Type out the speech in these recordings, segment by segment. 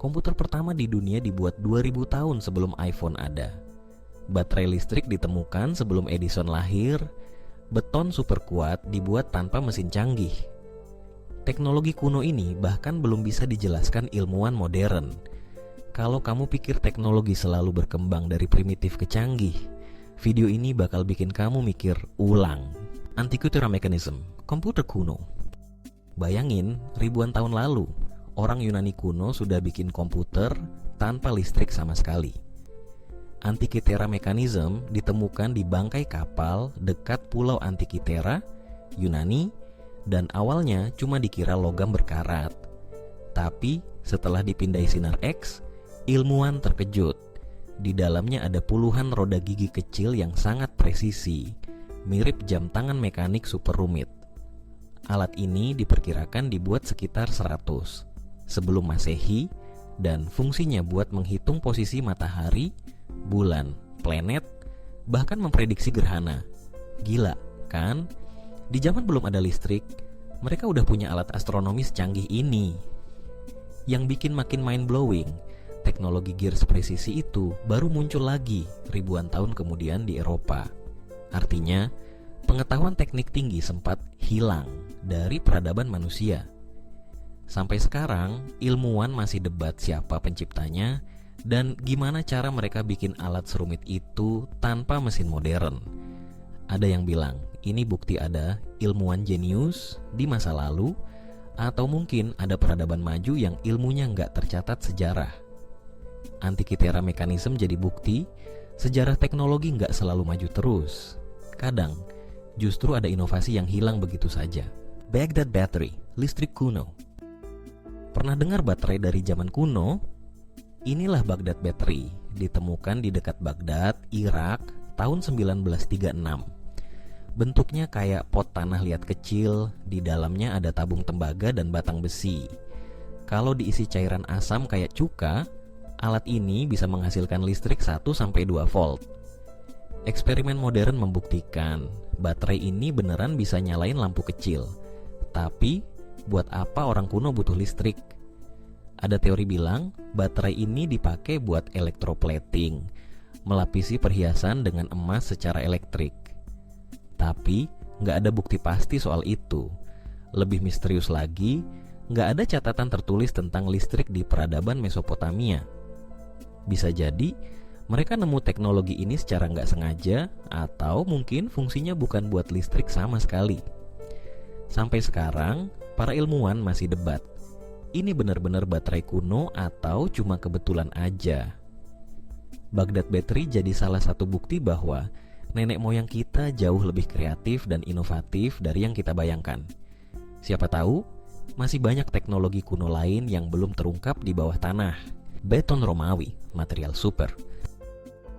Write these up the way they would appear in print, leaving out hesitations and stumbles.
Komputer pertama di dunia dibuat 2000 tahun sebelum iPhone ada. Baterai listrik ditemukan sebelum Edison lahir. Beton super kuat dibuat tanpa mesin canggih. Teknologi kuno ini bahkan belum bisa dijelaskan ilmuwan modern. Kalau kamu pikir teknologi selalu berkembang dari primitif ke canggih, video ini bakal bikin kamu mikir ulang. Antikythera mechanism, komputer kuno. Bayangin, ribuan tahun lalu, orang Yunani kuno sudah bikin komputer tanpa listrik sama sekali. Antikythera mechanism ditemukan di bangkai kapal dekat pulau Antikythera, Yunani, dan awalnya cuma dikira logam berkarat. Tapi setelah dipindai sinar X, ilmuwan terkejut. Di dalamnya ada puluhan roda gigi kecil yang sangat presisi, mirip jam tangan mekanik super rumit. Alat ini diperkirakan dibuat sekitar 100 sebelum Masehi dan fungsinya buat menghitung posisi matahari, bulan, planet, bahkan memprediksi gerhana. Gila, kan? Di zaman belum ada listrik, mereka udah punya alat astronomi secanggih ini. Yang bikin makin mind-blowing, teknologi gears presisi itu baru muncul lagi ribuan tahun kemudian di Eropa. Artinya, pengetahuan teknik tinggi sempat hilang dari peradaban manusia. Sampai sekarang, ilmuwan masih debat siapa penciptanya dan gimana cara mereka bikin alat serumit itu tanpa mesin modern. Ada yang bilang, ini bukti ada ilmuwan jenius di masa lalu, atau mungkin ada peradaban maju yang ilmunya nggak tercatat sejarah. Antikythera mechanism jadi bukti sejarah teknologi nggak selalu maju terus. Kadang justru ada inovasi yang hilang begitu saja. Baghdad Battery, listrik kuno. Pernah dengar baterai dari zaman kuno? Inilah Baghdad Battery, ditemukan di dekat Baghdad, Irak, tahun 1936. Bentuknya kayak pot tanah liat kecil, di dalamnya ada tabung tembaga dan batang besi. Kalau diisi cairan asam kayak cuka, alat ini bisa menghasilkan listrik 1-2 volt. Eksperimen modern membuktikan baterai ini beneran bisa nyalain lampu kecil. Tapi, buat apa orang kuno butuh listrik? Ada teori bilang baterai ini dipakai buat electroplating, melapisi perhiasan dengan emas secara elektrik. Tapi, nggak ada bukti pasti soal itu. Lebih misterius lagi, nggak ada catatan tertulis tentang listrik di peradaban Mesopotamia. Bisa jadi, mereka nemu teknologi ini secara nggak sengaja, atau mungkin fungsinya bukan buat listrik sama sekali. Sampai sekarang, para ilmuwan masih debat. Ini benar-benar baterai kuno atau cuma kebetulan aja? Baghdad Battery jadi salah satu bukti bahwa nenek moyang kita jauh lebih kreatif dan inovatif dari yang kita bayangkan. Siapa tahu, masih banyak teknologi kuno lain yang belum terungkap di bawah tanah. Beton Romawi, material super.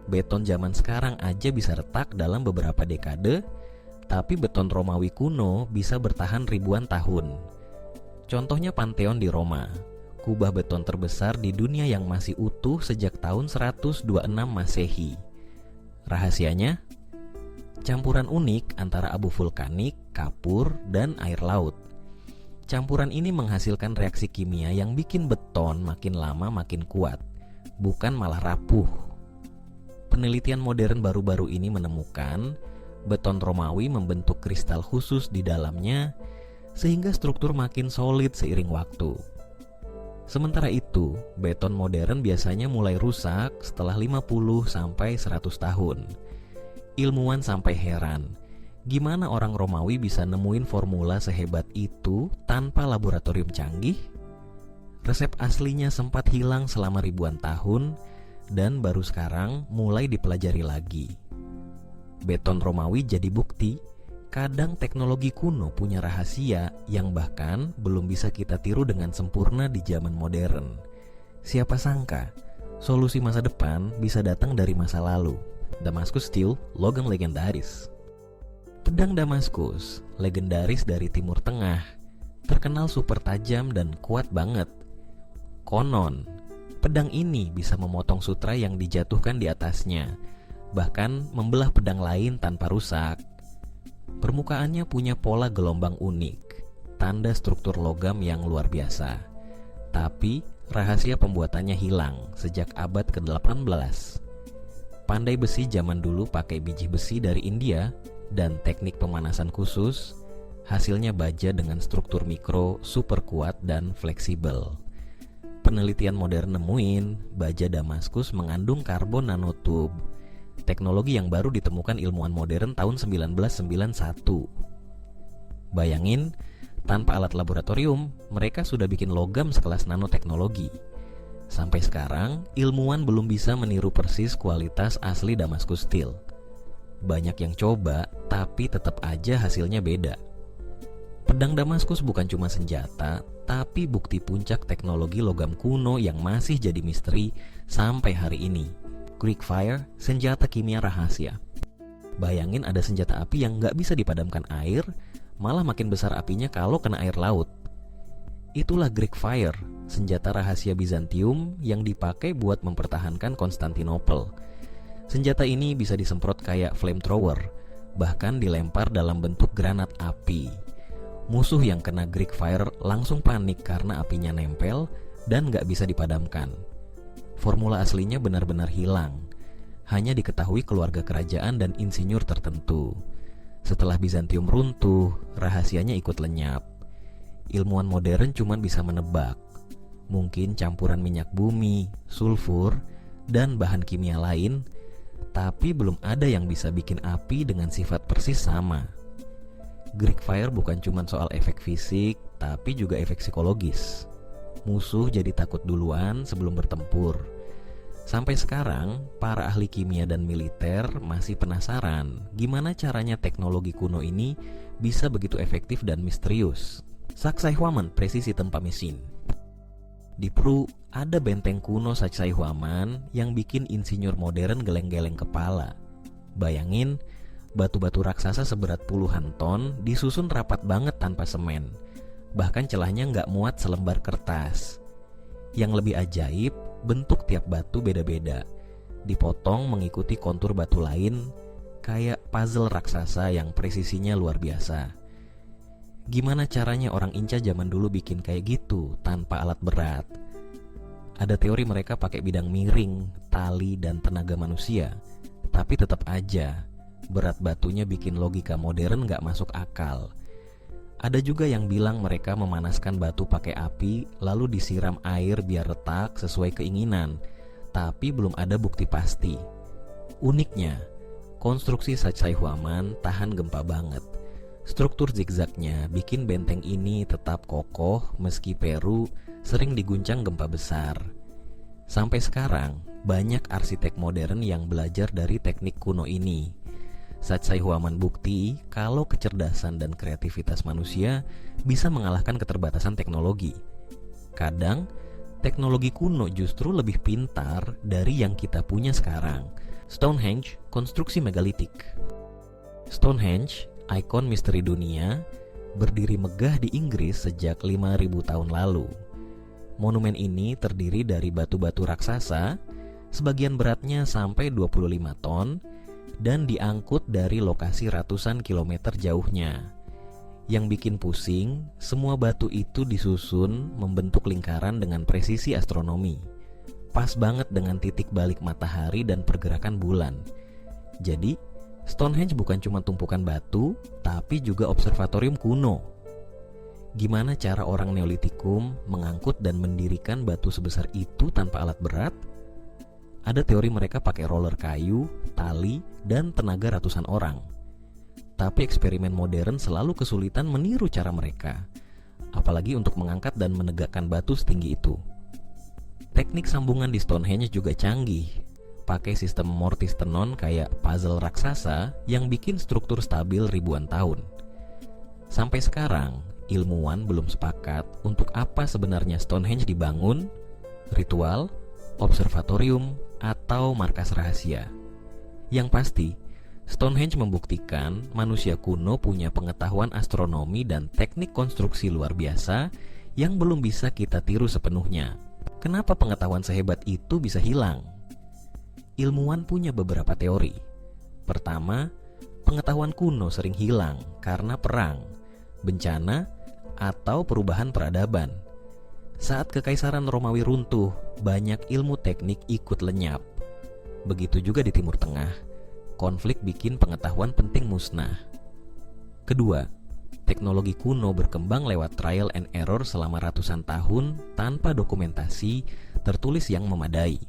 Beton zaman sekarang aja bisa retak dalam beberapa dekade, tapi beton Romawi kuno bisa bertahan ribuan tahun. Contohnya Pantheon di Roma, kubah beton terbesar di dunia yang masih utuh sejak tahun 126 Masehi. Rahasianya? Campuran unik antara abu vulkanik, kapur, dan air laut. Campuran ini menghasilkan reaksi kimia yang bikin beton makin lama makin kuat, bukan malah rapuh. Penelitian modern baru-baru ini menemukan beton Romawi membentuk kristal khusus di dalamnya sehingga struktur makin solid seiring waktu. Sementara itu, beton modern biasanya mulai rusak setelah 50-100 tahun. Ilmuwan sampai heran, gimana orang Romawi bisa nemuin formula sehebat itu tanpa laboratorium canggih? Resep aslinya sempat hilang selama ribuan tahun dan baru sekarang mulai dipelajari lagi. Beton Romawi jadi bukti, kadang teknologi kuno punya rahasia yang bahkan belum bisa kita tiru dengan sempurna di zaman modern. Siapa sangka, solusi masa depan bisa datang dari masa lalu. Damascus Steel, logam legendaris. Pedang Damaskus, legendaris dari Timur Tengah, terkenal super tajam dan kuat banget. Konon, pedang ini bisa memotong sutra yang dijatuhkan di atasnya, bahkan membelah pedang lain tanpa rusak. Permukaannya punya pola gelombang unik, tanda struktur logam yang luar biasa. Tapi, rahasia pembuatannya hilang sejak abad ke-18. Pandai besi zaman dulu pakai biji besi dari India dan teknik pemanasan khusus, hasilnya baja dengan struktur mikro super kuat dan fleksibel. Penelitian modern nemuin baja Damaskus mengandung karbon nanotube, teknologi yang baru ditemukan ilmuwan modern tahun 1991. Bayangin, tanpa alat laboratorium, mereka sudah bikin logam sekelas nanoteknologi. Sampai sekarang, ilmuwan belum bisa meniru persis kualitas asli Damaskus Steel. Banyak yang coba, tapi tetap aja hasilnya beda. Pedang Damaskus bukan cuma senjata, tapi bukti puncak teknologi logam kuno yang masih jadi misteri sampai hari ini. Greek Fire, senjata kimia rahasia. Bayangin ada senjata api yang nggak bisa dipadamkan air, malah makin besar apinya kalau kena air laut. Itulah Greek Fire, senjata rahasia Bizantium yang dipakai buat mempertahankan Konstantinopel. Senjata ini bisa disemprot kayak flamethrower, bahkan dilempar dalam bentuk granat api. Musuh yang kena Greek Fire langsung panik karena apinya nempel dan gak bisa dipadamkan. Formula aslinya benar-benar hilang, hanya diketahui keluarga kerajaan dan insinyur tertentu. Setelah Bizantium runtuh, rahasianya ikut lenyap. Ilmuwan modern cuma bisa menebak. Mungkin campuran minyak bumi, sulfur, dan bahan kimia lain, tapi belum ada yang bisa bikin api dengan sifat persis sama. Greek Fire bukan cuma soal efek fisik, tapi juga efek psikologis. Musuh jadi takut duluan sebelum bertempur. Sampai sekarang, para ahli kimia dan militer masih penasaran gimana caranya teknologi kuno ini bisa begitu efektif dan misterius. Sacsayhuaman, presisi tanpa mesin. Di Peru, ada benteng kuno Sacsayhuaman yang bikin insinyur modern geleng-geleng kepala. Bayangin, batu-batu raksasa seberat puluhan ton disusun rapat banget tanpa semen. Bahkan celahnya nggak muat selembar kertas. Yang lebih ajaib, bentuk tiap batu beda-beda, dipotong mengikuti kontur batu lain, kayak puzzle raksasa yang presisinya luar biasa. Gimana caranya orang Inca zaman dulu bikin kayak gitu tanpa alat berat? Ada teori mereka pakai bidang miring, tali, dan tenaga manusia, tapi tetap aja berat batunya bikin logika modern gak masuk akal. Ada juga yang bilang mereka memanaskan batu pakai api lalu disiram air biar retak sesuai keinginan, tapi belum ada bukti pasti. Uniknya, konstruksi Sacsayhuaman tahan gempa banget. Struktur zigzagnya bikin benteng ini tetap kokoh meski Peru sering diguncang gempa besar. Sampai sekarang, banyak arsitek modern yang belajar dari teknik kuno ini. Sacsayhuaman bukti kalau kecerdasan dan kreativitas manusia bisa mengalahkan keterbatasan teknologi. Kadang, teknologi kuno justru lebih pintar dari yang kita punya sekarang. Stonehenge, konstruksi megalitik. Stonehenge, ikon misteri dunia, berdiri megah di Inggris sejak 5.000 tahun lalu. Monumen ini terdiri dari batu-batu raksasa, sebagian beratnya sampai 25 ton, dan diangkut dari lokasi ratusan kilometer jauhnya. Yang bikin pusing, semua batu itu disusun membentuk lingkaran dengan presisi astronomi. Pas banget dengan titik balik matahari dan pergerakan bulan. Jadi, Stonehenge bukan cuma tumpukan batu, tapi juga observatorium kuno. Gimana cara orang Neolitikum mengangkut dan mendirikan batu sebesar itu tanpa alat berat? Ada teori mereka pakai roller kayu, tali, dan tenaga ratusan orang. Tapi eksperimen modern selalu kesulitan meniru cara mereka, apalagi untuk mengangkat dan menegakkan batu setinggi itu. Teknik sambungan di Stonehenge juga canggih, pakai sistem mortis tenon kayak puzzle raksasa yang bikin struktur stabil ribuan tahun. Sampai sekarang, ilmuwan belum sepakat untuk apa sebenarnya Stonehenge dibangun, ritual, observatorium, atau markas rahasia. Yang pasti, Stonehenge membuktikan manusia kuno punya pengetahuan astronomi dan teknik konstruksi luar biasa yang belum bisa kita tiru sepenuhnya. Kenapa pengetahuan sehebat itu bisa hilang? Ilmuwan punya beberapa teori. Pertama, pengetahuan kuno sering hilang karena perang, bencana, atau perubahan peradaban. Saat kekaisaran Romawi runtuh, banyak ilmu teknik ikut lenyap. Begitu juga di Timur Tengah, konflik bikin pengetahuan penting musnah. Kedua, teknologi kuno berkembang lewat trial and error selama ratusan tahun tanpa dokumentasi tertulis yang memadai.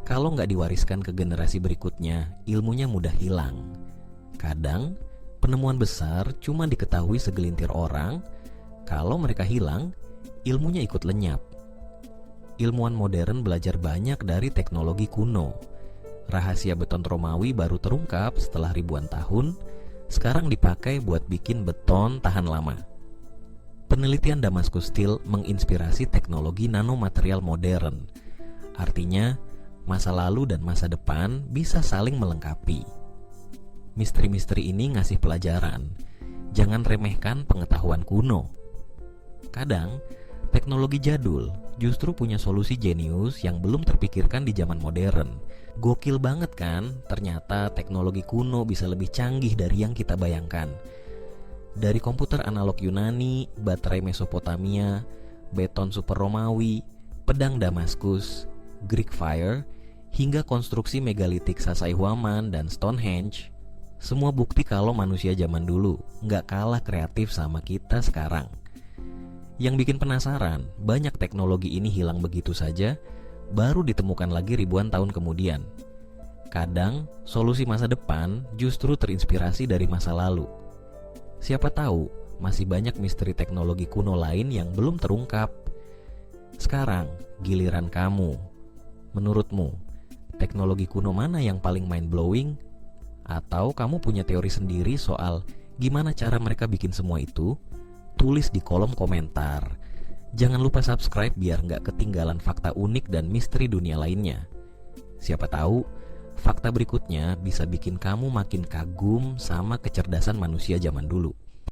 Kalau nggak diwariskan ke generasi berikutnya, ilmunya mudah hilang. Kadang, penemuan besar cuma diketahui segelintir orang. Kalau mereka hilang, ilmunya ikut lenyap. Ilmuwan modern belajar banyak dari teknologi kuno. Rahasia beton Romawi baru terungkap setelah ribuan tahun, sekarang dipakai buat bikin beton tahan lama. Penelitian Damascus Steel menginspirasi teknologi nanomaterial modern. Artinya, masa lalu dan masa depan bisa saling melengkapi. Misteri-misteri ini ngasih pelajaran. Jangan remehkan pengetahuan kuno. Kadang, teknologi jadul justru punya solusi jenius yang belum terpikirkan di zaman modern. Gokil banget kan? Ternyata teknologi kuno bisa lebih canggih dari yang kita bayangkan. Dari komputer analog Yunani, baterai Mesopotamia, beton super Romawi, pedang Damaskus, Greek Fire, hingga konstruksi megalitik Sacsayhuaman dan Stonehenge, semua bukti kalau manusia zaman dulu nggak kalah kreatif sama kita sekarang. Yang bikin penasaran, banyak teknologi ini hilang begitu saja, baru ditemukan lagi ribuan tahun kemudian. Kadang, solusi masa depan justru terinspirasi dari masa lalu. Siapa tahu, masih banyak misteri teknologi kuno lain yang belum terungkap. Sekarang, giliran kamu. Menurutmu, teknologi kuno mana yang paling mind-blowing? Atau kamu punya teori sendiri soal gimana cara mereka bikin semua itu? Tulis di kolom komentar. Jangan lupa subscribe biar nggak ketinggalan fakta unik dan misteri dunia lainnya. Siapa tahu, fakta berikutnya bisa bikin kamu makin kagum sama kecerdasan manusia zaman dulu.